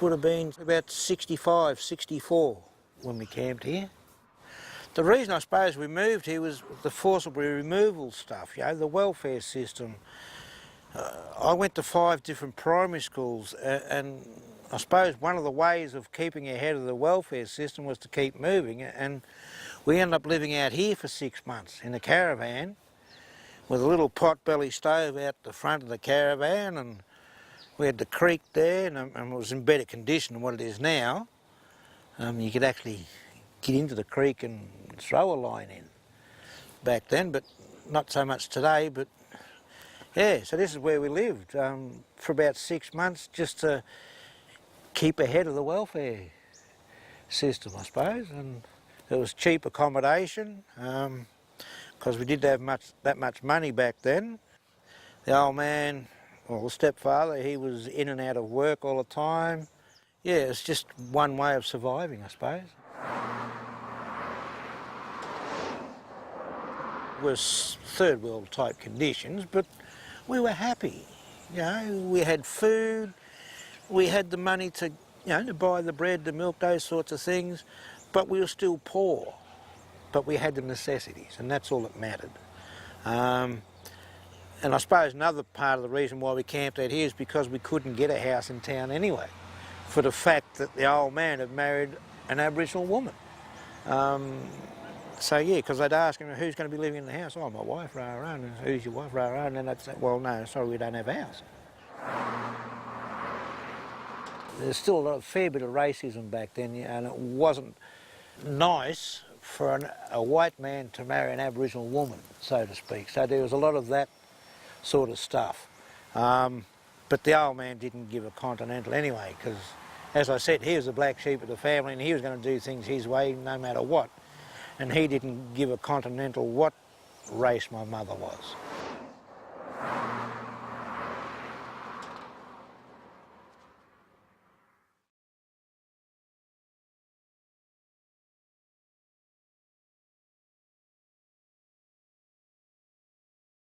would have been about 65, 64 when we camped here. The reason I suppose we moved here was the forcible removal stuff, the welfare system. I went to 5 different primary schools and I suppose one of the ways of keeping ahead of the welfare system was to keep moving, and we ended up living out here for 6 months in a caravan with a little pot-belly stove out the front of the caravan, and we had the creek there and it was in better condition than what it is now. You could actually get into the creek and throw a line in back then, but not so much today. But yeah, so this is where we lived for about 6 months, just to keep ahead of the welfare system, I suppose. And it was cheap accommodation because we didn't have that much money back then. The old man, well, the stepfather, he was in and out of work all the time. Yeah, it's just one way of surviving, I suppose. It was third world type conditions, but we were happy. We had food, we had the money to, to buy the bread, the milk, those sorts of things, but we were still poor. But we had the necessities, and that's all that mattered. And I suppose another part of the reason why we camped out here is because we couldn't get a house in town anyway, for the fact that the old man had married an Aboriginal woman. So yeah, because they'd ask him, who's going to be living in the house? Oh, my wife, Lara. And who's your wife, Lara? And then they'd say, well, no, sorry, we don't have a house. There's still a fair bit of racism back then, and it wasn't nice for a white man to marry an Aboriginal woman, so to speak. So there was a lot of that sort of stuff. But the old man didn't give a continental anyway, because, as I said, he was the black sheep of the family and he was going to do things his way no matter what. And he didn't give a continental what race my mother was.